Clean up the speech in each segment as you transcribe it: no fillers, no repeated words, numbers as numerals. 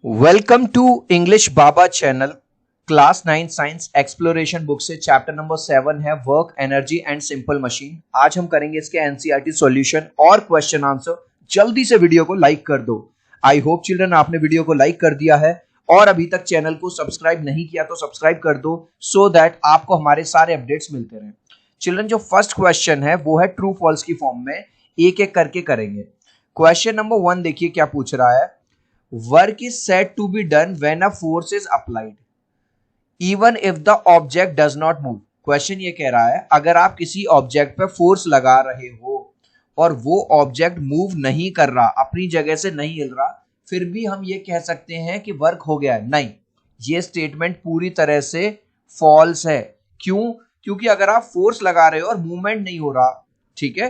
Welcome to English Baba channel. Class 9 science exploration book से chapter number 7 है work energy and simple machine. आज हम करेंगे इसके एनसीईआरटी सॉल्यूशन और क्वेश्चन आंसर। जल्दी से वीडियो को लाइक कर दो। आई होप चिल्ड्रन आपने वीडियो को लाइक कर दिया है और अभी तक चैनल को सब्सक्राइब नहीं किया तो सब्सक्राइब कर दो सो दैट आपको हमारे सारे अपडेट्स मिलते रहें। चिल्ड्रन जो फर्स्ट क्वेश्चन है वो है ट्रू फॉल्स की फॉर्म में, एक एक करके करेंगे। क्वेश्चन नंबर 1 देखिए क्या पूछ रहा है। Work is said to be done when a force is applied, even if the object does not move. Question ये कह रहा है अगर आप किसी ऑब्जेक्ट पे फोर्स लगा रहे हो और वो ऑब्जेक्ट मूव नहीं कर रहा, अपनी जगह से नहीं हिल रहा, फिर भी हम ये कह सकते हैं कि वर्क हो गया है? नहीं, ये स्टेटमेंट पूरी तरह से फॉल्स है। क्यों? क्योंकि अगर आप फोर्स लगा रहे हो और मूवमेंट नहीं हो रहा, ठीक है,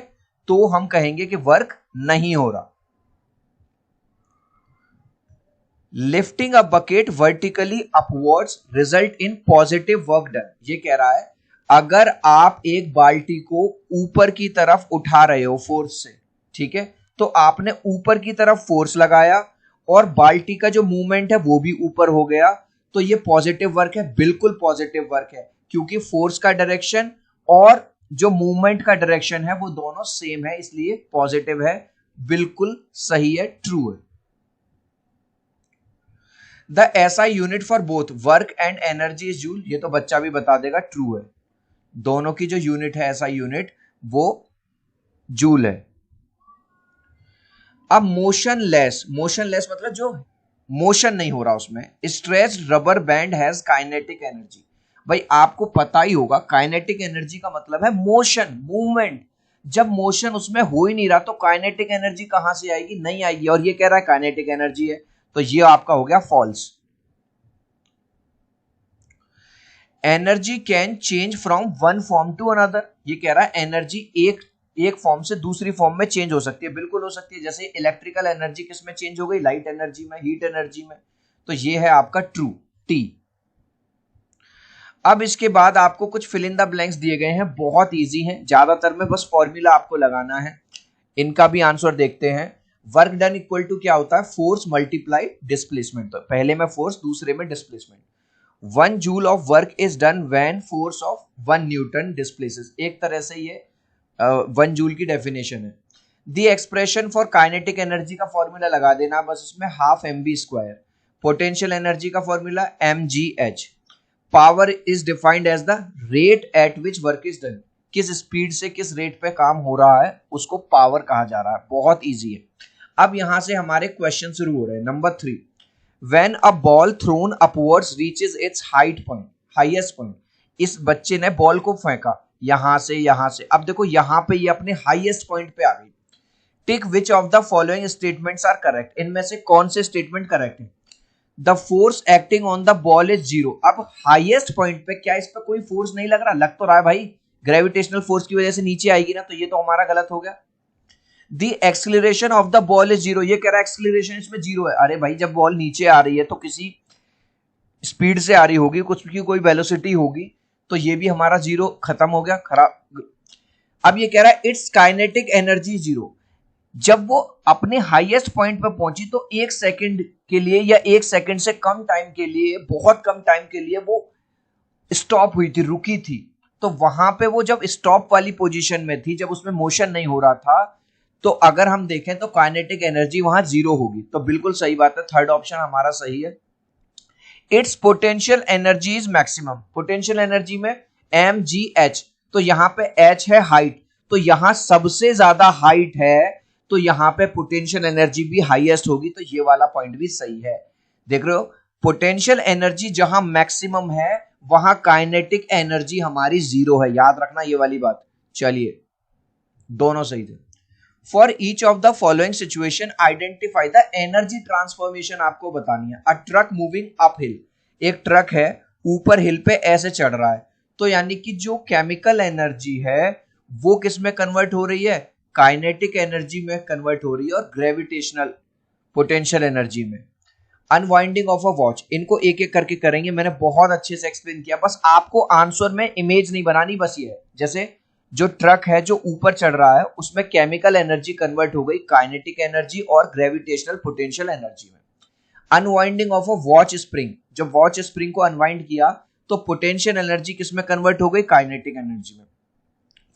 तो हम कहेंगे कि वर्क नहीं हो रहा। Lifting a bucket vertically upwards result in positive work done. ये कह रहा है अगर आप एक बाल्टी को ऊपर की तरफ उठा रहे हो फोर्स से, ठीक है, तो आपने ऊपर की तरफ फोर्स लगाया और बाल्टी का जो मूवमेंट है वो भी ऊपर हो गया, तो ये पॉजिटिव वर्क है, बिल्कुल पॉजिटिव वर्क है, क्योंकि फोर्स का डायरेक्शन और जो मूवमेंट का डायरेक्शन है वो दोनों सेम है, इसलिए पॉजिटिव है, बिल्कुल सही है, ट्रू है। The SI unit for both work and energy is joule. ये तो बच्चा भी बता देगा, ट्रू है। दोनों की जो यूनिट है एसआई यूनिट वो जूल है। अब मोशनलेस मतलब जो मोशन नहीं हो रहा उसमें, stretched rubber band has kinetic energy. भाई आपको पता ही होगा काइनेटिक एनर्जी का मतलब है मोशन, मूवमेंट। जब मोशन उसमें हो ही नहीं रहा तो काइनेटिक एनर्जी कहां से आएगी? नहीं आएगी। और ये कह रहा है काइनेटिक एनर्जी है, तो ये आपका हो गया false. Energy can change from one form to another. ये कह रहा है एनर्जी एक फॉर्म से दूसरी फॉर्म में चेंज हो सकती है, बिल्कुल हो सकती है। जैसे इलेक्ट्रिकल एनर्जी किस में चेंज हो गई? लाइट एनर्जी में, हीट एनर्जी में। तो ये है आपका ट्रू, टी। अब इसके बाद आपको कुछ फिल इन द ब्लैंक्स दिए गए हैं, बहुत इजी हैं, ज्यादातर में बस फॉर्मूला आपको लगाना है। इनका भी आंसर देखते हैं। वर्क डन इक्वल टू क्या होता है? Force multiply displacement. तो पहले में फोर्स, दूसरे में displacement. 1 joule of work is done when force of 1 newton displaces. एक तरह से ये 1 जूल की डेफिनेशन है। The expression for kinetic energy का फॉर्मूला लगा देना बस, इसमें half mv square. Potential energy का formula mgh। Power is defined as the rate at which work is done. किस स्पीड से किस रेट पे काम हो रहा है उसको पावर कहा जा रहा है। बहुत इजी है। अब यहां से हमारे क्वेश्चन शुरू हो रहे हैं। Number 3, when a ball throne upwards reaches it's height point, highest point. इस बच्चे ने बॉल को फेंका यहां से। अब देखो यहां पे ये अपने हाईएस्ट पॉइंट पे आ गई। Tick which of the following statements are correct. इनमें से कौन से स्टेटमेंट करेक्ट है? The force acting on the ball is 0। अब हाईएस्ट पॉइंट पे क्या इस पे कोई फोर्स नहीं लग रहा? लग तो रहा है भाई, ग्रेविटेशनल फोर्स की वजह से नीचे आएगी ना, तो ये तो हमारा गलत हो गया। The acceleration of the ball is 0। ये कह रहा है एक्सीलरेशन इसमें 0 है। अरे भाई जब बॉल नीचे आ रही है तो किसी स्पीड से आ रही होगी, कुछ की कोई वेलोसिटी होगी, तो ये भी हमारा 0 खत्म हो गया, खराब। अब ये कह रहा है इट्स काइनेटिक एनर्जी 0। जब वो अपने हाईएस्ट पॉइंट पर पहुंची तो 1 सेकंड के लिए या 1 सेकंड से कम टाइम के लिए, बहुत कम टाइम के लिए वो स्टॉप हुई थी, रुकी थी। तो वहां पे वो जब स्टॉप वाली पोजीशन में थी, जब उसमें मोशन नहीं हो रहा था, तो अगर हम देखें तो काइनेटिक एनर्जी वहां 0 होगी। तो बिल्कुल सही बात है, थर्ड ऑप्शन हमारा सही है। It's potential energy is maximum. Potential energy में mgh, तो यहां पे h है हाइट, तो यहां सबसे ज्यादा हाइट है, तो यहां पे पोटेंशियल एनर्जी भी हाईएस्ट होगी, तो ये वाला पॉइंट भी सही है। देख रहे हो, पोटेंशियल एनर्जी जहां मैक्सिमम है वहां काइनेटिक एनर्जी हमारी 0 है, याद रखना ये वाली बात। चलिए, दोनों सही थे। For each of the following situation identify the energy transformation आपको बतानी है। अ ट्रक मूविंग अप हिल। एक ट्रक है ऊपर हिल पे ऐसे चढ़ रहा है, तो यानी कि जो केमिकल एनर्जी है वो किस में कन्वर्ट हो रही है? काइनेटिक एनर्जी में कन्वर्ट हो रही है और ग्रेविटेशनल पोटेंशियल एनर्जी में। अनवाइंडिंग ऑफ अ वॉच, इनको एक एक करके करेंगे, मैंने बहुत अच्छे से एक्सप्लेन किया, बस आपको आंसर में इमेज नहीं बनानी, बस ये है। जैसे जो ट्रक है जो ऊपर चढ़ रहा है उसमें केमिकल एनर्जी कन्वर्ट हो गई काइनेटिक एनर्जी और ग्रेविटेशनल पोटेंशियल एनर्जी में। Unwinding of a watch spring, जब वॉच स्प्रिंग को अनवाइंड किया तो पोटेंशियल एनर्जी किस में कन्वर्ट हो गई, काइनेटिक एनर्जी में।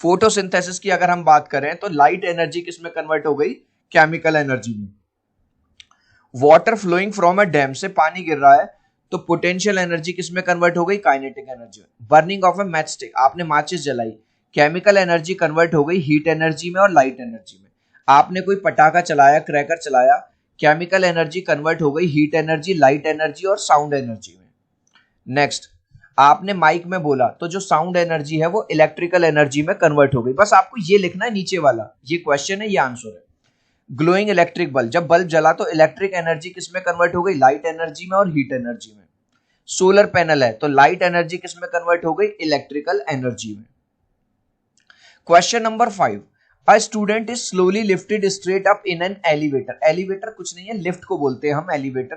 फोटोसिंथेसिस की अगर हम बात करें तो लाइट एनर्जी किस में कन्वर्ट हो गई, केमिकल एनर्जी में। Water flowing from a dam, से पानी गिर रहा है तो पोटेंशियल एनर्जी किस में कन्वर्ट हो गई, काइनेटिक एनर्जी में। Burning of a match stick, आपने माचिस जलाई, केमिकल एनर्जी कन्वर्ट हो गई हीट एनर्जी में और लाइट एनर्जी में। आपने कोई पटाखा चलाया, क्रैकर चलाया, केमिकल एनर्जी कन्वर्ट हो गई हीट एनर्जी, लाइट एनर्जी और साउंड एनर्जी में। नेक्स्ट, आपने माइक में बोला तो जो साउंड एनर्जी है वो इलेक्ट्रिकल एनर्जी में कन्वर्ट हो गई। बस आपको ये लिखना है नीचे वाला, ये क्वेश्चन है, ये आंसर है। ग्लोइंग इलेक्ट्रिक बल्ब, जब बल्ब जला तो इलेक्ट्रिक एनर्जी किस में कन्वर्ट हो गई, लाइट एनर्जी में और हीट एनर्जी में। सोलर पैनल है तो लाइट एनर्जी किस में कन्वर्ट हो गई, इलेक्ट्रिकल एनर्जी में। Question number 5, a student is slowly lifted straight up in an elevator. Elevator कुछ नहीं है, लिफ्ट को बोलते हैं हम elevator.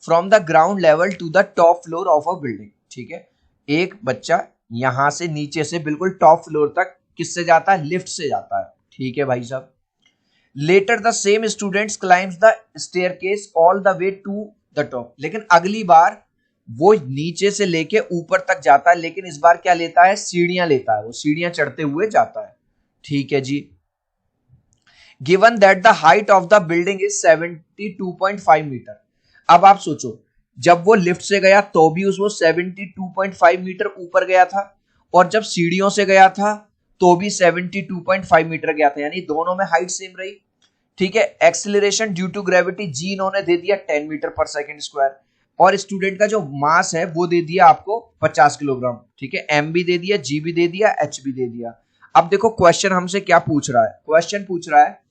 From the ground level to the top floor of a building, ठीक है। एक बच्चा यहां से नीचे से बिल्कुल टॉप फ्लोर तक किससे जाता है, लिफ्ट से जाता है, ठीक है भाई साहब। Later the same students climbs the staircase all the way to the top, लेकिन अगली बार वो नीचे से लेके ऊपर तक जाता है, लेकिन इस बार क्या लेता है, सीढ़ियां लेता है, वो सीढ़ियां चढ़ते हुए जाता है, ठीक है जी। Given that the height of the building is 72.5 metre. अब आप सोचो, जब वो लिफ्ट से गया तो भी उसको 72.5 मीटर ऊपर गया था, और जब सीढ़ियों से गया था तो भी 72.5 मीटर गया था, यानी दोनों में हाइट सेम रही, ठीक है। Acceleration due to gravity G इन्होंने दे दिया 10 मीटर पर सेकंड स्क्वायर, और स्टूडेंट का जो मास है वो दे दिया आपको 50 किलोग्राम, ठीक है। एम भी दे दिया, जी भी दे दिया, एच भी दे दिया। अब देखो क्वेश्चन हमसे क्या पूछ रहा है, क्वेश्चन पूछ रहा है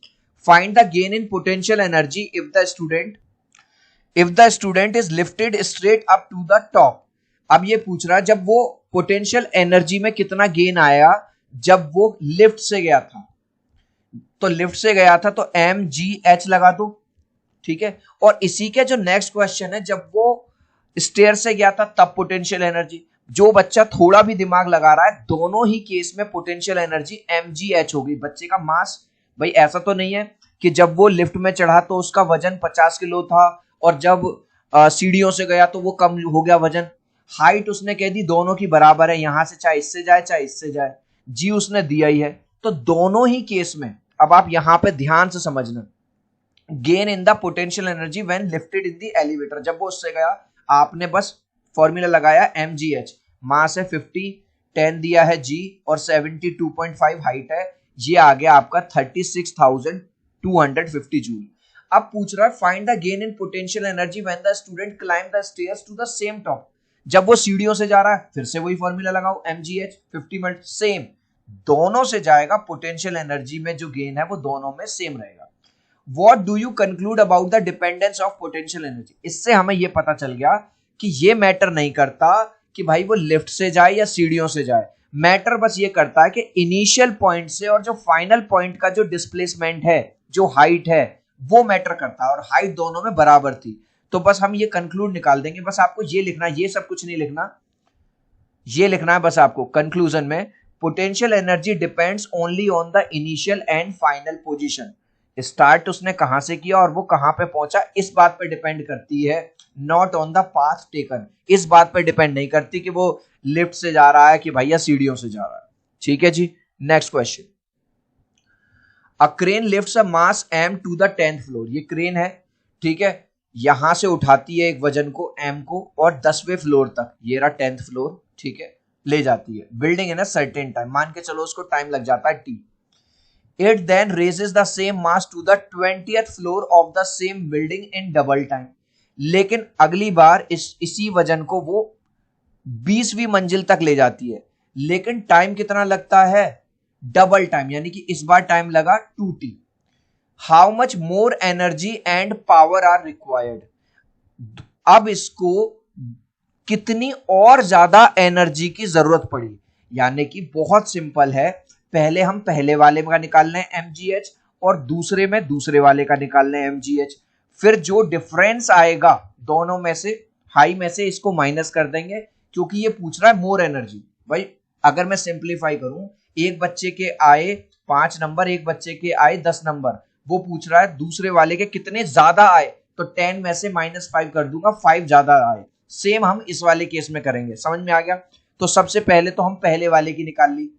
find the gain in potential energy if the student is lifted straight up to the top. अब ये पूछ रहा है जब वो पोटेंशियल एनर्जी में कितना गेन आया जब वो लिफ्ट से गया था, तो लिफ्ट से गया था तो एम जी एच लगा दो, ठीक है। और इसी के जो नेक्स्ट क्वेश्चन है, जब वो स्टेयर से गया था तब पोटेंशियल एनर्जी। जो बच्चा थोड़ा भी दिमाग लगा रहा है, दोनों ही केस में potential energy M G H होगी। बच्चे का मास, भाई ऐसा तो नहीं है कि जब वो लिफ्ट में चढ़ा तो उसका वजन 50 किलो था और जब सीढ़ियों से गया तो वो कम हो गया वजन। हाइट उसने कह दी दोनों की बराबर है, यहां से चाहे इससे जाए चाहे इससे जाए, जी उसने दिया ही है, तो दोनों ही केस में। अब आप यहां पे ध्यान से समझना, gain in the potential energy when lifted in the elevator, जब वो उससे गया आपने बस फॉर्मूला लगाया एम जी एच, मास है 50, 10 दिया है जी और 72.5 हाइट है, ये आ गया आपका 36,250 जूल। अब पूछ रहा है find the gain in potential energy when the student climb the stairs to the same top. जब वो सीढ़ियों से जा रहा है फिर से वही फॉर्मूला लगाओ M G H 50 minute, same दोनों से जाएगा, पोटेंशियल एनर्जी में जो गेन है वो दोनों में सेम रहेगा। What do you conclude about the dependence of potential energy? इससे हमें यह पता चल गया कि ये मैटर नहीं करता कि भाई वो लिफ्ट से जाए या सीढ़ियों से जाए, मैटर बस ये करता है कि इनिशियल पॉइंट से और जो फाइनल पॉइंट का जो डिस्प्लेसमेंट है, जो हाइट है, वो मैटर करता है, और हाइट दोनों में बराबर थी। तो बस हम ये कंक्लूड निकाल देंगे, बस आपको ये लिखना, ये सब कुछ नहीं लिखना, ये लिखना है बस आपको कंक्लूजन में, potential energy depends only on the initial and final position. Start उसने कहां से किया और वो कहां पे पहुंचा, इस बात पे डिपेंड करती है, not on the path taken. इस बात पे डिपेंड नहीं करती कि वो लिफ्ट से जा रहा है कि भैया सीढ़ियों से जा रहा है, ठीक है जी। Next question, a crane lifts a mass M to the 10th floor. ये क्रेन है, ठीक है, यहां से उठाती है एक वजन को एम को और 10वें फ्लोर तक, ये रहा 10th फ्लोर, ठीक है, ले जाती है building in a certain time, मान के चलो उसको टाइम लग जाता है T. It then raises the same mass to the 20th floor of the same building in double time. लेकिन अगली बार इसी वजन को वो 20वीं मंजिल तक ले जाती है, लेकिन टाइम कितना लगता है, डबल टाइम, यानी कि इस बार टाइम लगा 2t। How much more energy and power are required. अब इसको कितनी और ज्यादा एनर्जी की जरूरत पड़ी, यानी कि बहुत सिंपल है, पहले हम पहले वाले का निकाल लें mgh और दूसरे में दूसरे वाले का निकाल लें mgh, फिर जो डिफरेंस आएगा दोनों में से, हाई में से इसको माइनस कर देंगे, क्योंकि ये पूछ रहा है मोर एनर्जी। भाई अगर मैं सिंप्लीफाई करूं, एक बच्चे के आए 5 नंबर, एक बच्चे के आए 10 नंबर, वो पूछ रहा है दूसरे वाले के कितने ज्यादा आए, तो 10 में से -5 कर दूंगा, 5 ज्यादा आए। सेम हम इस वाले केस में करेंगे। समझ में आ गया? तो सबसे पहले तो हम पहले वाले की निकाल ली।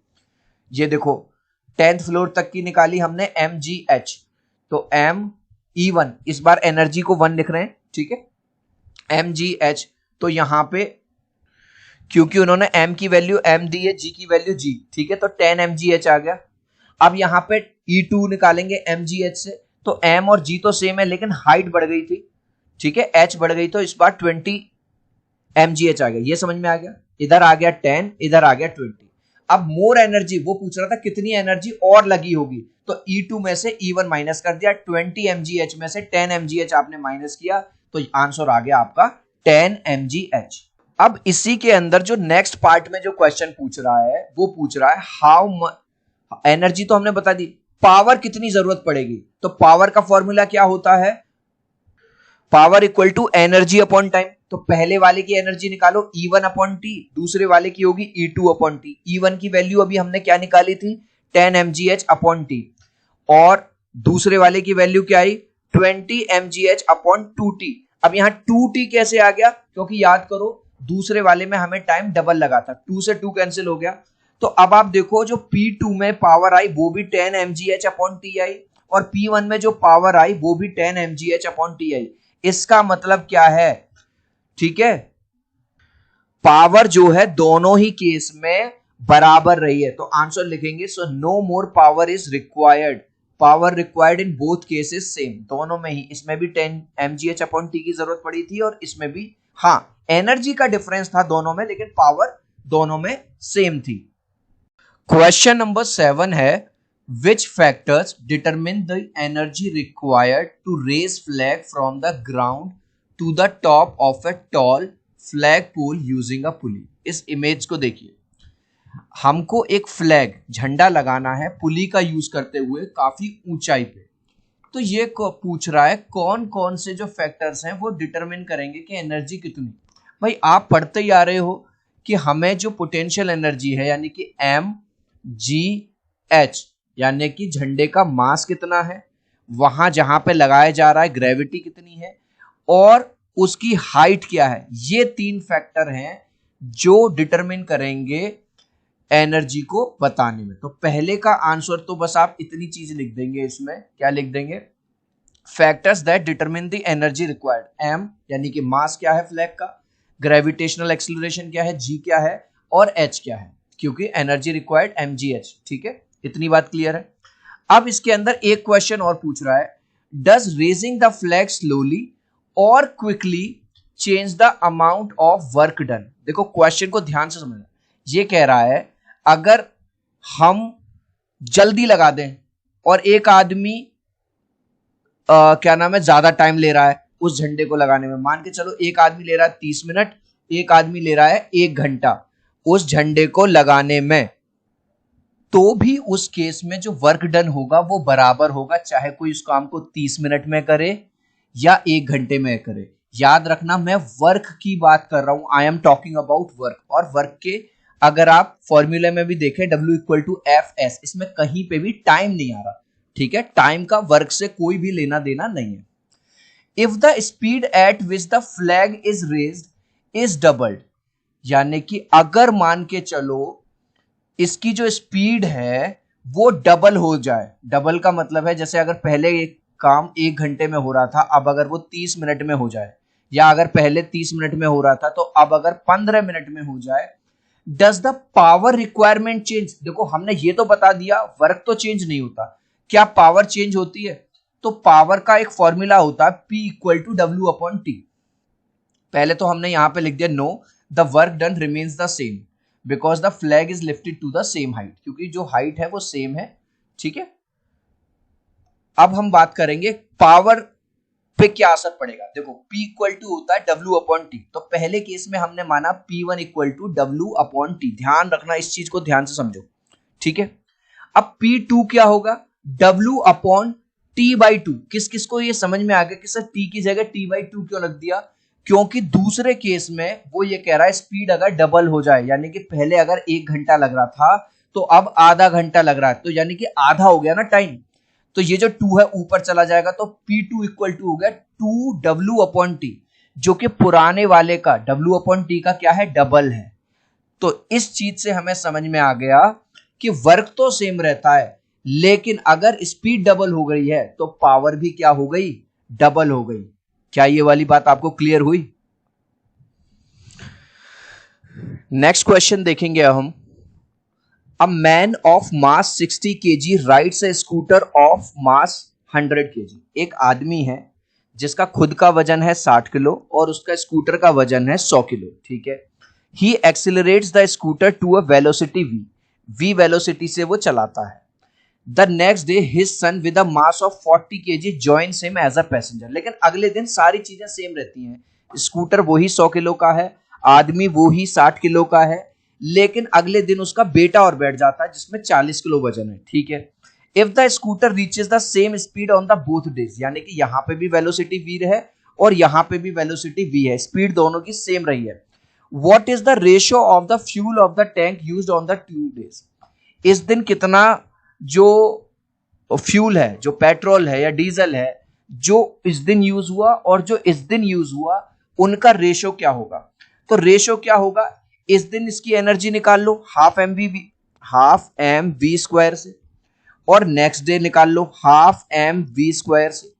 ये देखो 10th फ्लोर तक की निकाली हमने mgh, तो me1, इस बार एनर्जी को 1 लिख रहे हैं, ठीक है। mgh, तो यहां पे क्योंकि उन्होंने m की वैल्यू m दी है, g की वैल्यू g, ठीक है, तो 10 mgh आ गया। अब यहां पे E2 निकालेंगे mgh से, तो m और g तो सेम है लेकिन हाइट बढ़ गई थी, ठीक है, h बढ़ गई, तो इस बार 20 mgh आ गया। ये समझ में आ गया? इधर आ गया 10, इधर आ गया 20। अब मोर एनर्जी, वो पूछ रहा था कितनी एनर्जी और लगी होगी, तो E2 में से E1 माइनस कर दिया, 20 mgh में से 10 mgh आपने माइनस किया, तो आंसर आ गया आपका 10 mgh। अब इसी के अंदर जो नेक्स्ट पार्ट में जो क्वेश्चन पूछ रहा है, वो पूछ रहा है हाउ एनर्जी तो हमने बता दी, पावर कितनी जरूरत पड़ेगी। तो पावर का फॉर्मूला क्या होता है? Power equal to energy upon time. तो पहले वाले की एनर्जी निकालो E1 अपॉन टी, दूसरे वाले की होगी E2 अपॉन टी। E1 की वैल्यू अभी हमने क्या निकाली थी? 10 mgh अपॉन टी, और दूसरे वाले की वैल्यू क्या आई? 20 mgh अपॉन 2t। अब यहाँ 2t कैसे आ गया? क्योंकि याद करो दूसरे वाले में हमें टाइम डबल लगा था, 2 से 2 कैंसिल हो गया। तो अब आप देखो जो P2 में पावर आई वो भी 10 mgh अपॉन टी आई, और P1 में जो पावर आई वो भी 10 mgh अपॉन टी आई। इसका मतलब क्या है? ठीक है, पावर जो है दोनों ही केस में बराबर रही है, तो आंसर लिखेंगे so no more power is required. Power required in both cases same, दोनों में ही, इसमें भी 10 mgh अपॉन टी की जरूरत पड़ी थी और इसमें भी। हाँ, एनर्जी का डिफरेंस था दोनों में, लेकिन पावर दोनों में सेम थी। क्वेश्चन नंबर 7 है which factors determine the energy required to raise flag from the ground to the top of a tall flag pole using a pulley। इस इमेज को देखिए, हमको एक फ्लैग झंडा लगाना है पुली का यूज करते हुए काफी ऊंचाई पे। तो ये पूछ रहा है कौन कौन से जो फैक्टर्स हैं वो डिटरमिन करेंगे कि एनर्जी कितनी। भाई आप पढ़ते ही आ रहे हो कि हमें जो पोटेंशियल एनर्जी है यानी कि mgh, यानी कि झंडे का मास कितना है, वहां जहां पे लगाया जा रहा है ग्रेविटी कितनी है, और उसकी हाइट क्या है, ये 3 फैक्टर हैं जो डिटरमिन करेंगे एनर्जी को बताने में। तो पहले का आंसर तो बस आप इतनी चीज लिख देंगे, इसमें क्या लिख देंगे? Factors that determine the energy required, m यानी कि मास क्या है फ्लैग का, ग्रेविटेशनल एक्सीलरेशन क्या है, g क्या है, और h क्या है, क्योंकि एनर्जी रिक्वायर्ड mgh। ठीक है, इतनी बात क्लियर है। अब इसके अंदर एक क्वेश्चन और पूछ रहा है, does raising the flag slowly or quickly change the amount of work done. देखो क्वेश्चन को ध्यान से समझना, ये कह रहा है अगर हम जल्दी लगा दें और एक आदमी क्या नाम है ज्यादा टाइम ले रहा है उस झंडे को लगाने में, मान के चलो एक आदमी ले रहा है 30 मिनट, एक आदमी ले रहा है 1 घंटा उस झंडे को लगाने में, तो भी उस केस में जो वर्क डन होगा वो बराबर होगा, चाहे कोई उस काम को 30 मिनट में करे या 1 घंटे में करे। याद रखना मैं वर्क की बात कर रहा हूं, I am talking about work. और वर्क के अगर आप फॉर्मूले में भी देखें W इक्वल टू FS, इसमें कहीं पे भी टाइम नहीं आ रहा, ठीक है, टाइम का वर्क से कोई भी लेना देना नहीं है। If the speed at which the flag is raised is doubled, यानी कि अगर मान के चलो इसकी जो स्पीड है वो डबल हो जाए। डबल का मतलब है जैसे अगर पहले एक काम 1 घंटे में हो रहा था, अब अगर वो 30 मिनट में हो जाए, या अगर पहले 30 मिनट में हो रहा था तो अब अगर 15 मिनट में हो जाए। Does the power requirement change. देखो हमने ये तो बता दिया वर्क तो चेंज नहीं होता, क्या पावर चेंज होती है? तो पावर का एक फॉर्मूला होता है P equal to W upon T. पहले तो हमने यहां पे लिख दिया no the work done remains the same because the flag is lifted to the same height, क्योंकि जो हाइट है वो सेम है। ठीक है, अब हम बात करेंगे पावर पे क्या असर पड़ेगा। देखो P इक्वल टू होता है W अपॉन टी, तो पहले केस में हमने माना P1 equal to W upon T. ध्यान रखना, इस चीज को ध्यान से समझो, ठीक है। अब P2 क्या होगा? W upon T by 2। किस किस को ये समझ में आ गया कि सर T की जगह T बाई 2 क्यों लग दिया? क्योंकि दूसरे केस में वो ये कह रहा है स्पीड अगर डबल हो जाए, यानी कि पहले अगर 1 घंटा लग रहा था तो अब आधा घंटा लग रहा है, तो यानी कि आधा हो गया ना टाइम। तो ये जो 2 है ऊपर चला जाएगा, तो P2 इक्वल टू हो गया 2W/T, जो कि पुराने वाले का W/T का क्या है, डबल है। तो इस चीज से हमें समझ में आ गया कि वर्क तो सेम रहता है, लेकिन अगर स्पीड डबल हो गई है तो पावर भी क्या हो गई, डबल हो गई। क्या ये वाली बात आपको क्लियर हुई? नेक्स्ट क्वेश्चन देखेंगे हम। A man of mass 60 kg rides A scooter of mass 100 kg। एक आदमी है जिसका खुद का वजन है 60 किलो और उसका स्कूटर का वजन है 100 किलो, ठीक है। He accelerates the scooter to a velocity v velocity से वो चलाता है। The next day his son with a mass of 40 kg joins him as a passenger. लेकिन अगले दिन सारी चीजें सेम रहती हैं, स्कूटर वही 100 किलो का है, आदमी वही 60 किलो का है, लेकिन अगले दिन उसका बेटा और बैठ जाता है जिसमें 40 किलो वजन है, ठीक है। If the scooter reaches the same speed on the both days, यानी कि यहां पे भी वेलोसिटी v है और यहां पे भी वेलोसिटी v है, स्पीड दोनों की सेम रही है। What is the ratio of the fuel of the tank used on the 2 days. इस दिन कितना जो फ्यूल है, जो पेट्रोल है या डीजल है, जो इस दिन यूज हुआ और जो इस दिन यूज हुआ, उनका रेशियो क्या होगा। तो रेशियो क्या होगा, इस दिन इसकी एनर्जी निकाल लो हाफ एम वी स्क्वायर से, और नेक्स्ट डे निकाल लो हाफ एम वी स्क्वायर से।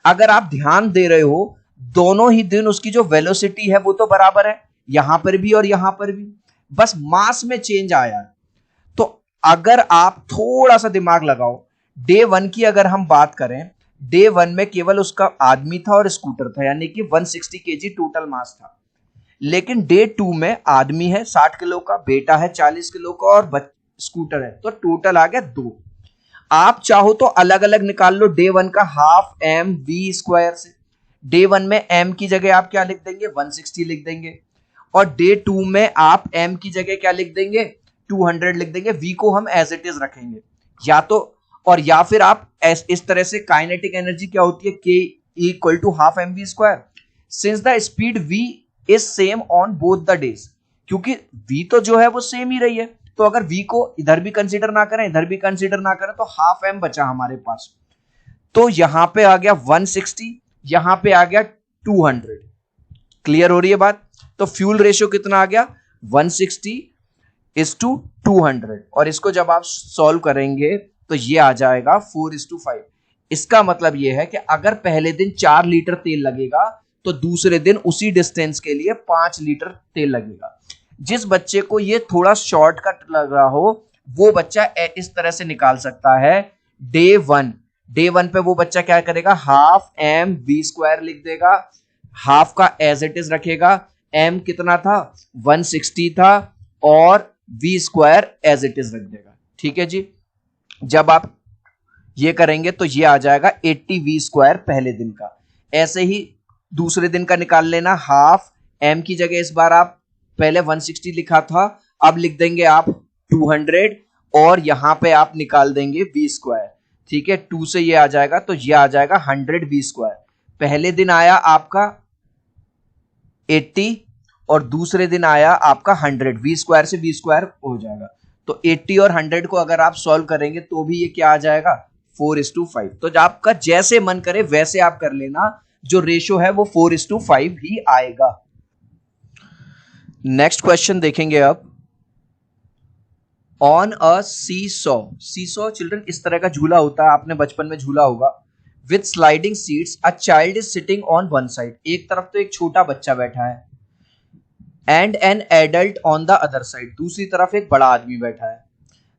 अगर आप ध्यान दे रहे हो, दोनों ही दिन उसकी जो वेलोसिटी है वो तो बराबर है, यहां पर भी और यहां पर भी, बस मास में चेंज आया। तो अगर आप थोड़ा सा दिमाग लगाओ, डे 1 की अगर हम बात करें, डे 1 में केवल उसका आदमी था और स्कूटर था, यानी कि 160 kg टोटल मास था। लेकिन डे 2 में आदमी है 60 किलो का, बेटा है 40 किलो का और स्कूटर है, तो टोटल आ गया 2। आप चाहो तो अलग अलग निकाल लो डे 1 का हाफ एम वी स्क्वायर से। डे 1 में एम की जगह आप क्या लिख देंगे, 160 लिख देंगे, और डे 2 में आप एम की जगह क्या लिख देंगे, 200 लिख देंगे। वी को हम एज इट इज रखेंगे, या तो, और या फिर आप इस तरह से, काइनेटिक एनर्जी क्या होती है, K equal to half M V square, since the speed V is same on both the days, क्योंकि V तो जो है वो सेम ही रही है, तो अगर V को इधर भी कंसीडर ना करें इधर भी कंसीडर ना करें, तो हाफ एम बचा हमारे पास। तो यहां पे आ गया 160, यहां पे आ गया 200। क्लियर हो रही है बात? तो फ्यूल रेशियो कितना आ गया, 160:200, और इसको जब आप सॉल्व करेंगे तो ये आ जाएगा 4:5। इसका मतलब ये है कि अगर पहले दिन 4 लीटर तेल लगेगा तो दूसरे दिन उसी डिस्टेंस के लिए 5 लीटर तेल लगेगा। जिस बच्चे को ये थोड़ा शॉर्टकट लग रहा हो, वो बच्चा इस तरह से निकाल सकता है। डे 1 पे वो बच्चा क्या करेगा, हाफ एम वी स्क्वायर लिख देगा, हाफ का एज इट इज रखेगा, एम कितना था 160 था, और V square as it is रख देगा, ठीक है जी। जब आप ये करेंगे तो ये आ जाएगा 80 वी स्क्वायर पहले दिन का। ऐसे ही दूसरे दिन का निकाल लेना, हाफ एम की जगह इस बार आप पहले 160 लिखा था, अब लिख देंगे आप 200, और यहां पे आप निकाल देंगे वी स्क्वायर, ठीक है। 2 से ये आ जाएगा तो ये आ जाएगा 100 वी स्क्वायर। पहले दिन आया आपका 80 और दूसरे दिन आया आपका 100, वी स्क्वायर से वी स्क्वायर हो जाएगा। तो 80 और 100 को अगर आप सॉल्व करेंगे तो भी ये क्या आ जाएगा, 4:5। तो आपका जैसे मन करे वैसे आप कर लेना, जो रेशियो है वो 4:5 ही आएगा। नेक्स्ट क्वेश्चन देखेंगे अब। ऑन अ सीसॉ चिल्ड्रन, इस तरह का झूला होता है, आपने बचपन में झूला होगा। With sliding seats, a child is sitting on one side, एक तरफ तो एक छोटा बच्चा बैठा है, and an adult on the other side, दूसरी तरफ एक बड़ा आदमी बैठा है।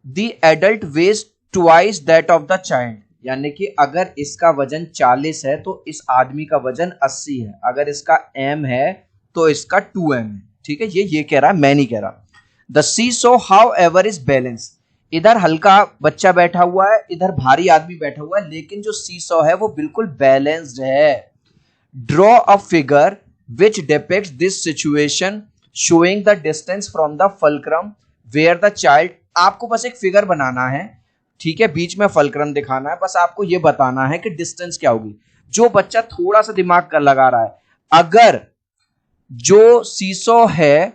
The adult weighs twice that of the child, यानी कि अगर इसका वजन 40 है तो इस आदमी का वजन 80 है, अगर इसका m है तो इसका 2m है, ठीक है। ये कह रहा है, मैं नहीं कह रहा। The seesaw how ever is balance, इधर हल्का बच्चा बैठा हुआ है, इधर भारी आदमी बैठा हुआ है, लेकिन जो सीसॉ है वो बिल्कुल बैलेंस्ड है। Draw a figure which depicts this situation showing the distance from the fulcrum where the child, आपको बस एक फिगर बनाना है, ठीक है, बीच में फल्क्रम दिखाना है, बस आपको ये बताना है कि डिस्टेंस क्या होगी। जो बच्चा थोड़ा सा दिमाग कर लगा रहा है, अगर जो सीसॉ है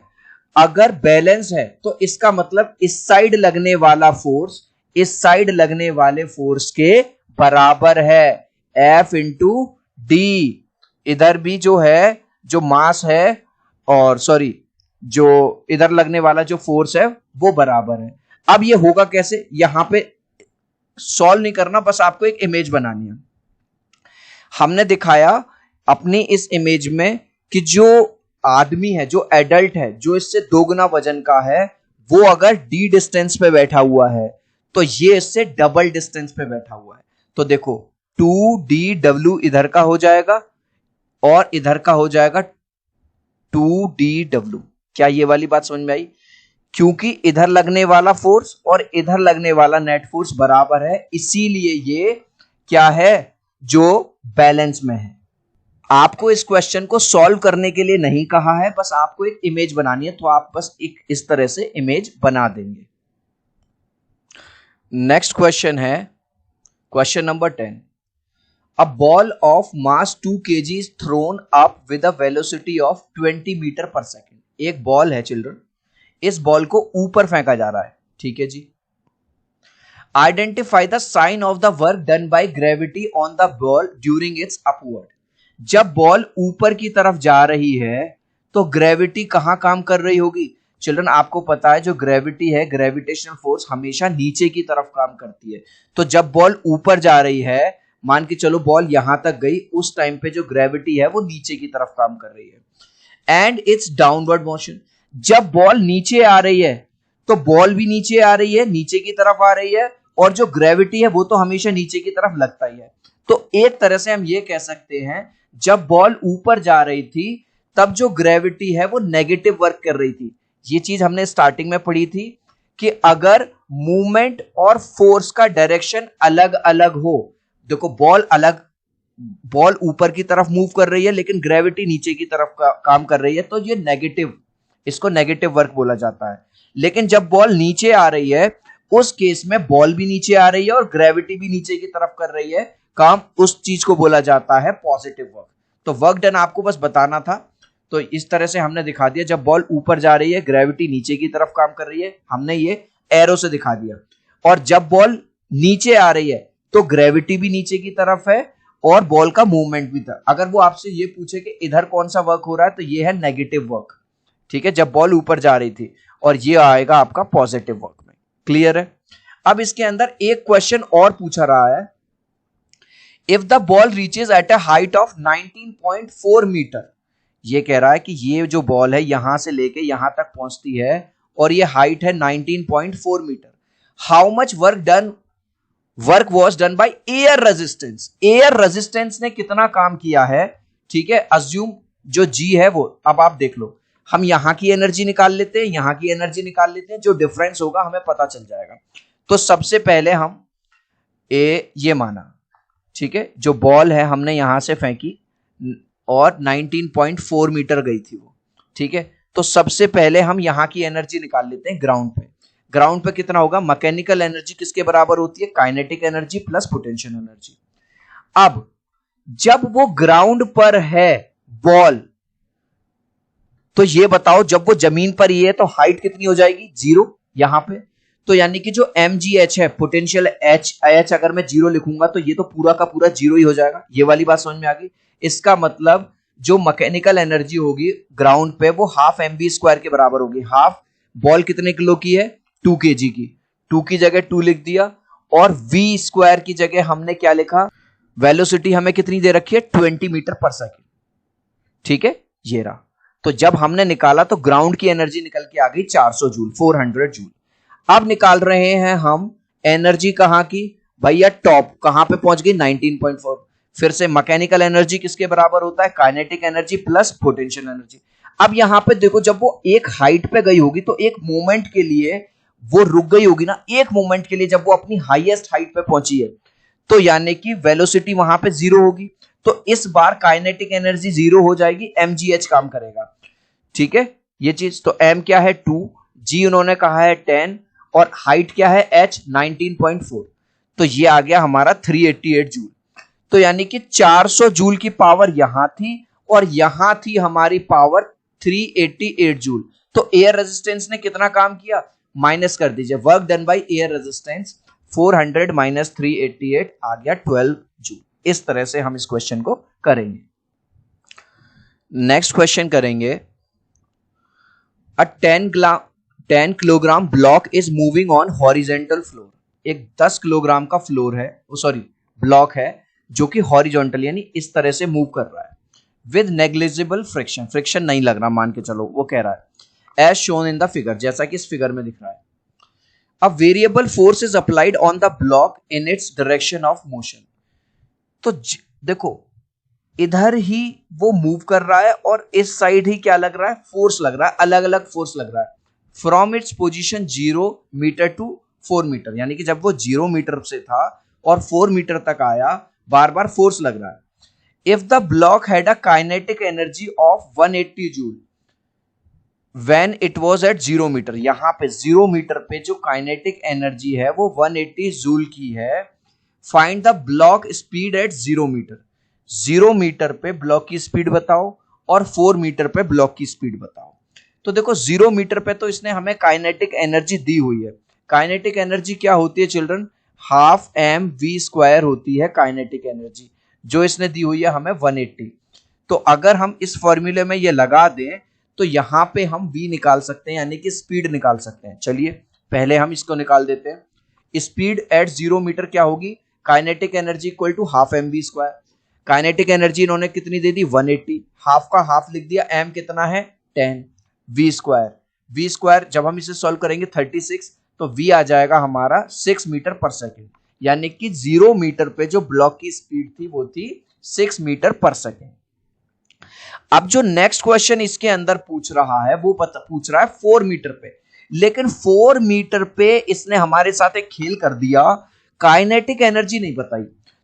अगर बैलेंस है तो इसका मतलब इस साइड लगने वाला फोर्स इस साइड लगने वाले फोर्स के बराबर है F इंटू डी। इधर भी जो है, जो मास है, और सॉरी जो इधर लगने वाला जो फोर्स है वो बराबर है। अब ये होगा कैसे, यहां पे सॉल्व नहीं करना, बस आपको एक इमेज बनानी है। हमने दिखाया अपनी इस इमेज में कि जो आदमी है, जो एडल्ट है, जो इससे दोगुना वजन का है, वो अगर डी डिस्टेंस पे बैठा हुआ है तो ये इससे डबल डिस्टेंस पे बैठा हुआ है। तो देखो 2DW इधर का हो जाएगा और इधर का हो जाएगा 2DW। क्या ये वाली बात समझ में आई? क्योंकि इधर लगने वाला फोर्स और इधर लगने वाला नेट फोर्स बराबर है, इसीलिए ये क्या है, जो बैलेंस में है। आपको इस क्वेश्चन को सॉल्व करने के लिए नहीं कहा है, बस आपको एक इमेज बनानी है, तो आप बस एक इस तरह से इमेज बना देंगे। नेक्स्ट क्वेश्चन है question number 10। A ball of mass 2 kg is thrown up with a velocity of 20 metre per second. एक बॉल है चिल्ड्रन, इस बॉल को ऊपर फेंका जा रहा है, ठीक है जी। Identify the sign of the work done by gravity on the ball during its upward. जब बॉल ऊपर की तरफ जा रही है तो ग्रेविटी कहां काम कर रही होगी? चिल्ड्रन आपको पता है जो ग्रेविटी है, ग्रेविटेशनल फोर्स हमेशा नीचे की तरफ काम करती है। तो जब बॉल ऊपर जा रही है, मान के चलो बॉल यहां तक गई, उस टाइम पे जो ग्रेविटी है वो नीचे की तरफ काम कर रही है। And it's downward motion. जब बॉल नीचे आ रही है तो बॉल भी नीचे आ रही है, नीचे की तरफ आ रही है, और जो ग्रेविटी है वो तो हमेशा नीचे की तरफ लगता ही है। तो एक तरह से हम ये कह सकते हैं, जब बॉल ऊपर जा रही थी तब जो ग्रेविटी है वो नेगेटिव वर्क कर रही थी। ये चीज हमने स्टार्टिंग में पढ़ी थी कि अगर मूवमेंट और फोर्स का डायरेक्शन अलग अलग हो, देखो बॉल ऊपर की तरफ मूव कर रही है लेकिन ग्रेविटी नीचे की तरफ काम कर रही है, तो ये नेगेटिव, इसको नेगेटिव वर्क बोला जाता है। लेकिन जब बॉल नीचे आ रही है, उस केस में बॉल भी नीचे आ रही है और ग्रेविटी भी नीचे की तरफ कर रही है काम, उस चीज को बोला जाता है पॉजिटिव वर्क। तो वर्क डन आपको बस बताना था, तो इस तरह से हमने दिखा दिया। जब बॉल ऊपर जा रही है, ग्रेविटी नीचे की तरफ काम कर रही है, हमने ये एरो से दिखा दिया। और जब बॉल नीचे आ रही है तो ग्रेविटी भी नीचे की तरफ है और बॉल का मूवमेंट भी था। अगर वो आपसे ये पूछे कि इधर कौन सा वर्क हो रहा है, तो ये है नेगेटिव वर्क, ठीक है, जब बॉल ऊपर जा रही थी, और ये आएगा आपका पॉजिटिव वर्क में। क्लियर है? अब इसके अंदर एक क्वेश्चन और पूछा रहा है, if the ball reaches at a height of 19.4 metre. ये कह रहा है कि ये जो बॉल है यहां से लेके यहां तक पहुंचती है और ये हाइट है 19.4 metre. How much work was done by air resistance. Air resistance ने कितना काम किया है, ठीक है। अज्यूम जो जी है वो, अब आप देख लो, हम यहां की एनर्जी निकाल लेते हैं, यहां की एनर्जी निकाल लेते हैं, जो डिफरेंस होगा हमें पता चल जाएगा। तो सबसे पहले हम ये माना, ठीक है, जो बॉल है हमने यहां से फेंकी और 19.4 मीटर गई थी वो, ठीक है। तो सबसे पहले हम यहां की एनर्जी निकाल लेते हैं ग्राउंड पे। ग्राउंड पे कितना होगा? मैकेनिकल एनर्जी किसके बराबर होती है? Kinetic energy plus potential energy. अब जब वो ग्राउंड पर है बॉल, तो ये बताओ जब वो जमीन पर ही है तो हाइट कितनी हो जाएगी? 0 यहां पे। तो यानी कि जो mgh है, पोटेंशियल h अगर मैं 0 लिखूंगा तो ये तो पूरा का पूरा 0 ही हो जाएगा। ये वाली बात समझ में आ गई? इसका मतलब जो मैकेनिकल एनर्जी होगी ग्राउंड पे वो हाफ mv² के बराबर होगी। हाफ बॉल कितने किलो की है? 2 kg की। 2 की जगह 2 लिख दिया, और v² की जगह हमने क्या लिखा? वेलोसिटी हमें कितनी दे रखी है? 20 मीटर पर सेकेंड, ठीक है, ये रहा। तो जब हमने निकाला तो ग्राउंड की एनर्जी निकल के आ गई 400 जूल, 400 जूल। अब निकाल रहे हैं हम एनर्जी कहां की? भैया टॉप कहां पे पहुंच गई? 19.4। फिर से मैकेनिकल एनर्जी किसके बराबर होता है? Kinetic energy plus potential energy. अब यहां पे देखो, जब वो एक हाइट पे गई होगी तो एक मोमेंट के लिए वो रुक गई होगी ना, एक मोमेंट के लिए जब वो अपनी हाईएस्ट हाइट पे पहुंची है, तो यानी कि वेलोसिटी वहां पे 0 होगी। तो इस बार काइनेटिक एनर्जी 0 हो जाएगी, mgh काम करेगा, ठीक है, ये चीज। तो m क्या है? 2, g उन्होंने कहा है 10, और हाइट क्या है? h 19.4। तो ये आ गया हमारा 388 जूल। तो यानी कि 400 जूल की पावर यहां थी और यहां थी हमारी पावर 388 जूल। तो एयर रेजिस्टेंस ने कितना काम किया? माइनस कर दीजिए, work done by air resistance 400 minus 388 आ गया 12 जूल। इस तरह से हम इस क्वेश्चन को करेंगे। नेक्स्ट क्वेश्चन करेंगे, अ 10 kilogram block is moving on horizontal floor. एक 10 किलोग्राम का फ्लोर है, सॉरी ब्लॉक है, जो कि हॉरिजॉन्टल यानी इस तरह से मूव कर रहा है विद नेग्लिजिबल फ्रिक्शन, फ्रिक्शन नहीं लग रहा मान के चलो, वो कह रहा है as shown in the figure, जैसा कि इस फिगर में दिख रहा है। A variable force is applied on the block in its direction of motion. तो देखो इधर ही वो मूव कर रहा है और इस साइड ही क्या लग रहा है, फोर्स लग रहा है, अलग अलग फोर्स लग रहा है from its position 0 metre to 4 metre, यानी कि जब वो 0 मीटर से था और 4 मीटर तक आया, बार बार फोर्स लग रहा है। If the block had a kinetic energy of 180 joule when it was at 0 metre, यहां पे 0 मीटर पे जो काइनेटिक एनर्जी है वो 180 जूल की है। Find the block speed at 0 metre, 0 metre पे ब्लॉक की स्पीड बताओ और 4 मीटर पे ब्लॉक की स्पीड बताओ। तो देखो 0 मीटर पे तो इसने हमें काइनेटिक एनर्जी दी हुई है। काइनेटिक एनर्जी क्या होती है children, half M V square होती है काइनेटिक एनर्जी, जो इसने दी हुई है हमें 180। तो अगर हम इस फॉर्मूले में ये लगा दें तो यहां पे हम v निकाल सकते हैं, यानी कि स्पीड निकाल सकते हैं। चलिए पहले हम इसको निकाल देते हैं। स्पीड एट 0 मीटर क्या होगी, kinetic energy equal to half M V square. Kinetic energy इन्होंने कितनी दे दी 180, हाफ का हाफ लिख दिया, m कितना है 10, v स्क्वायर जब हम इसे सॉल्व करेंगे 36, तो v आ जाएगा हमारा 6 मीटर पर सेकेंड, यानी कि 0 मीटर पे जो ब्लॉक की स्पीड थी वो थी 6 मीटर पर सेकेंड। अब जो नेक्स्ट क्वेश्चन इसके अंदर पूछ रहा है वो पूछ रहा है 4 मीटर पे, लेकिन 4 मीटर पे इसने हमारे साथ एक खेल कर दिया, काइनेटिक एनर्जी नहीं बताई।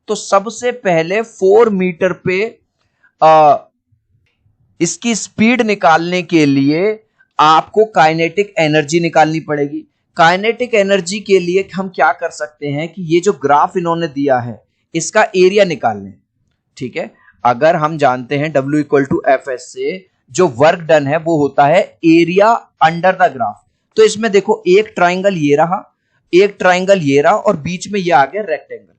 तो सबसे पहले 4 मीटर पे इसकी स्पीड निकालने के लिए आपको काइनेटिक एनर्जी निकालनी पड़ेगी। काइनेटिक एनर्जी के लिए हम क्या कर सकते हैं कि ये जो ग्राफ इन्होंने दिया है इसका एरिया निकाल लें, ठीक है। अगर हम जानते हैं W equal to F S से जो वर्क डन है वो होता है एरिया अंडर द ग्राफ। तो इसमें देखो एक ट्राइंगल ये रहा, एक ट्राइंगल ये रहा और बीच में ये आ गया रेक्टेंगल।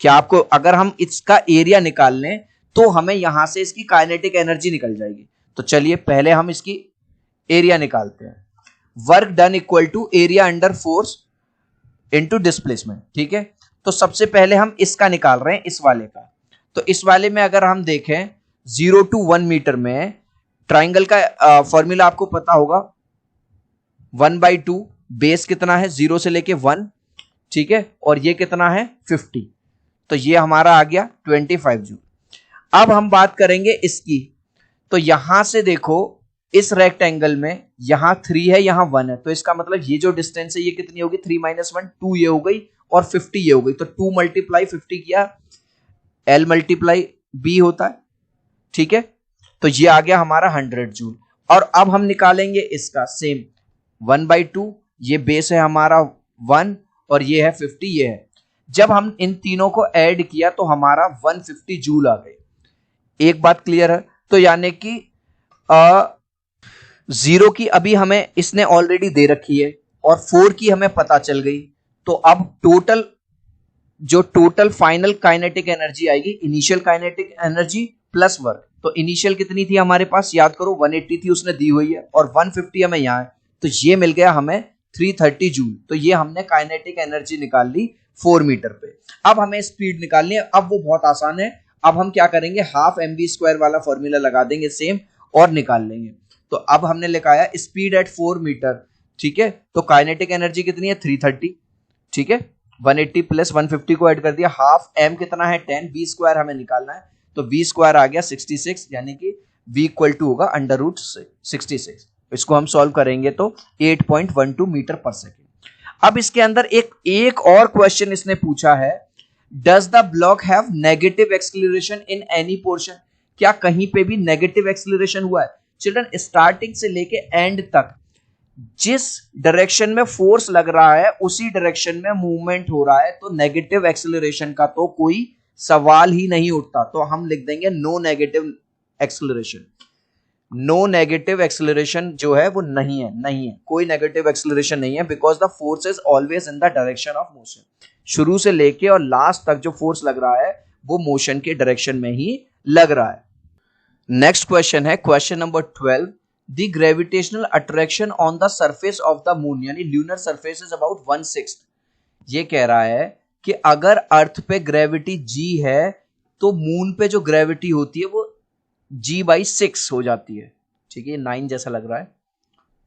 क्या आपको, अगर हम इसका एरिया निकाल लें तो हमें यहां से इसकी काइनेटिक एनर्जी निकल जाएगी। तो चलिए पहले हम इसकी एरिया निकालते हैं। Work done equal to area under force into displacement, ठीक है। तो सबसे पहले हम इसका निकाल रहे हैं, इस वाले का। तो इस वाले में अगर हम देखें 0 टू 1 मीटर में ट्राइंगल का फॉर्मूला आपको पता होगा, 1/2, बेस कितना है 0 से लेके 1, ठीक है, और ये कितना है 50, तो ये हमारा आ गया 25 जूल। अब हम बात करेंगे इसकी, तो यहां से देखो इस रेक्टेंगल में यहां 3 है यहां 1 है, तो इसका मतलब ये जो डिस्टेंस है ये कितनी होगी 3 - 1 2 ये हो गई और 50 ये हो गई। तो 2 × 50 किया, L × B होता है, ठीक है। तो ये आ गया हमारा 100 जूल। और अब हम निकालेंगे इसका सेम 1/2, ये बेस है हमारा 1 और ये है 50, ये है। जब हम इन तीनों को ऐड किया तो हमारा 150 जूल आ गए। एक बात क्लियर है, तो यानी कि 0 की अभी हमें इसने ऑलरेडी दे रखी है और 4 की हमें पता चल गई। तो अब टोटल फाइनल काइनेटिक एनर्जी आएगी, initial kinetic energy plus work. तो इनिशियल कितनी थी हमारे पास, याद करो 180 थी उसने दी हुई है और 150 हमें यहां है, तो ये मिल गया हमें 330 जूल। तो ये हमने काइनेटिक एनर्जी निकाल ली 4 मीटर पे। अब हमें स्पीड निकालनी है, अब वो बहुत आसान है। अब हम क्या करेंगे, हाफ mv स्क्वायर वाला फॉर्मूला लगा देंगे सेम और निकाल लेंगे। तो अब हमने लिखाया स्पीड एट 4 मीटर, ठीक है। तो काइनेटिक एनर्जी कितनी है 330, ठीक है। 180 प्लस 150 को ऐड कर दिया, हाफ m कितना है 10, v स्क्वायर हमें निकालना है, तो v स्क्वायर आ गया 66, यानी कि v इक्वल टू होगा √66। इसको हम सॉल्व करेंगे तो 8.12 मीटर पर सेकेंड। अब इसके अंदर एक और क्वेश्चन इसने पूछा है, does the block have negative acceleration in any portion. क्या कहीं पे भी नेगेटिव एक्सेलरेशन हुआ है चिल्ड्रन? स्टार्टिंग से लेके एंड तक जिस डायरेक्शन में फोर्स लग रहा है उसी डायरेक्शन में मूवमेंट हो रहा है, तो नेगेटिव एक्सेलरेशन का तो कोई सवाल ही नहीं उठता। तो हम लिख देंगे no negative acceleration. No negative acceleration जो है वो नहीं है, कोई नेगेटिव एक्सेलरेशन नहीं है, because the force is always in the direction of motion. शुरू से लेके और लास्ट तक जो फोर्स लग रहा है वो मोशन के डायरेक्शन में ही लग रहा है। नेक्स्ट क्वेश्चन है question number 12, the gravitational attraction on the surface of the moon यानी ल्यूनर सरफेस इज अबाउट 1/6। ये कह रहा है कि अगर अर्थ पे ग्रेविटी g है तो मून पे जो ग्रेविटी होती है वो g/6 हो जाती है। ठीक है, 9 जैसा लग रहा है।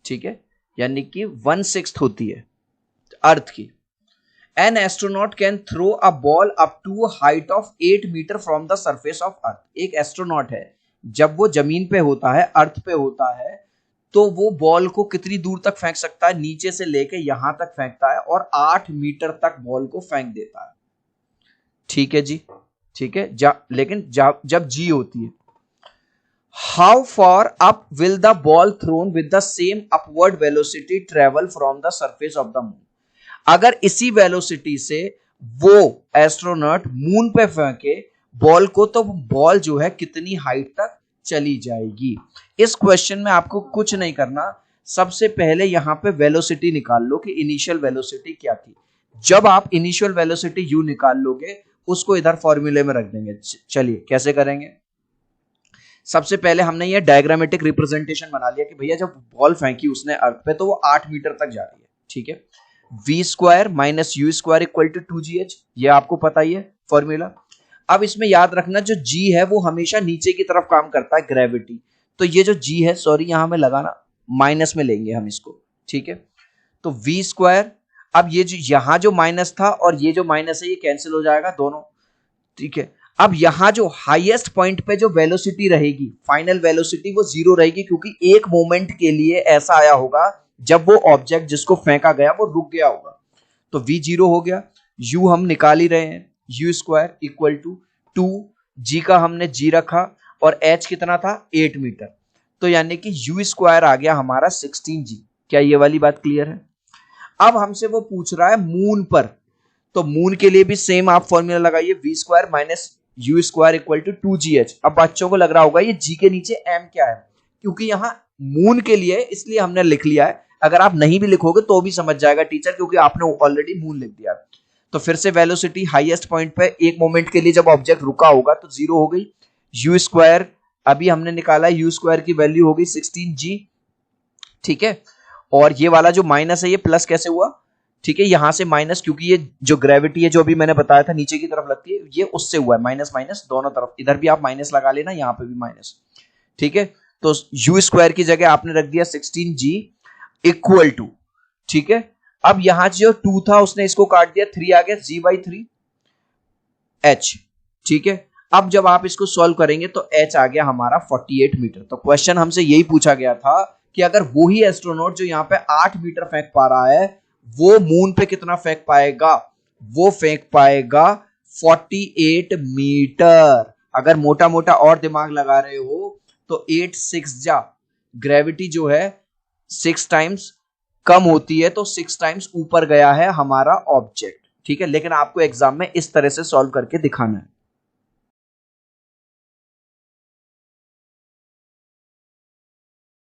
ठीक है, यानी कि 1/6 होती है अर्थ की। An astronaut can throw a ball up to height of 8 metre from the surface of earth. एक एस्ट्रोनॉट है, जब वो जमीन पे होता है, अर्थ पे होता है, तो वो बॉल को कितनी दूर तक फेंक सकता है? नीचे से लेके यहां तक फेंकता है और 8 मीटर तक बॉल को फेंक देता है। ठीक है जी, ठीक है। लेकिन जब जी होती है, how far up will the ball thrown with the same upward velocity travel from the surface of the moon. अगर इसी वेलोसिटी से वो एस्ट्रोनॉट मून पे फेंके बॉल को, तो बॉल जो है कितनी हाइट तक चली जाएगी? इस क्वेश्चन में आपको कुछ नहीं करना, सबसे पहले यहां पे वेलोसिटी निकाल लो कि इनिशियल वेलोसिटी क्या थी। जब आप इनिशियल वेलोसिटी यू निकाल लोगे उसको इधर फॉर्मूले में रख देंगे। चलिए कैसे करेंगे। सबसे पहले हमने ये डायग्रामेटिक रिप्रेजेंटेशन बना लिया कि भैया जब बॉल फेंकी उसने अर्थ पे तो वो 8 मीटर तक जा रही है। ठीक है, v² minus u² equal to 2gh, ये आपको पता ही है फॉर्मूला। अब इसमें याद रखना जो g है वो हमेशा नीचे की तरफ काम करता है, ग्रेविटी। तो ये जो g है, सॉरी यहां में लगाना, माइनस में लेंगे हम इसको। ठीक है, तो v², अब ये जो यहां जो माइनस था और ये जो माइनस है ये कैंसिल हो जाएगा दोनों। ठीक है, अब यहां जो हाईएस्ट पॉइंट पे जो वेलोसिटी रहेगी, फाइनल वेलोसिटी, वो 0 रहेगी, क्योंकि एक मोमेंट के लिए ऐसा आया होगा जब वो ऑब्जेक्ट जिसको फेंका गया वो रुक गया होगा। तो v 0 हो गया, u हम निकाल ही रहे हैं, u² इक्वल टू 2, g का हमने g रखा और h कितना था? 8 मीटर। तो यानी कि u² आ गया हमारा 16g। क्या ये वाली बात क्लियर है? अब हमसे वो पूछ रहा है मून पर, तो मून के लिए भी सेम आप फॉर्मूला लगाइए, v² minus u² equal to 2gh। अब बच्चों को लग रहा होगा ये g के नीचे m क्या है, क्योंकि यहां मून के लिए इसलिए हमने लिख लिया है। अगर आप नहीं भी लिखोगे तो भी समझ जाएगा टीचर, क्योंकि आपने ऑलरेडी मून लिख दिया। तो फिर से वेलोसिटी हाईएस्ट पॉइंट पे एक मोमेंट के लिए जब ऑब्जेक्ट रुका होगा तो 0 हो गई। u² अभी हमने निकाला, u² की वैल्यू हो गई 16g। ठीक है, और ये वाला जो माइनस है ये प्लस कैसे हुआ? ठीक है, यहां से माइनस, क्योंकि ये जो ग्रेविटी है जो अभी मैंने बताया था नीचे की तरफ लगती है, ये उससे हुआ है, माइनस माइनस दोनों तरफ। इधर भी आप माइनस लगा लेना, यहां पे भी माइनस। ठीक है, तो u² की जगह आपने रख दिया 16g इक्वल टू, ठीक है, अब यहां जो 2 था उसने इसको काट दिया, 3 आ गया, g/3 h। ठीक है, अब जब आप इसको सॉल्व करेंगे तो h आ गया हमारा 48 मीटर। तो क्वेश्चन हमसे यही पूछा गया था कि अगर वही एस्ट्रोनॉट जो यहाँ पे 8 मीटर फेंक पा रहा है वो मून पे कितना फेंक पाएगा? वो फेंक पाएगा 48 मीटर। अगर मोटा मोटा और दिमाग लगा रहे हो तो 8 6 जा, ग्रेविटी जो है 6 टाइम्स कम होती है, तो 6 टाइम्स ऊपर गया है हमारा ऑब्जेक्ट। ठीक है, लेकिन आपको एग्जाम में इस तरह से सॉल्व करके दिखाना है।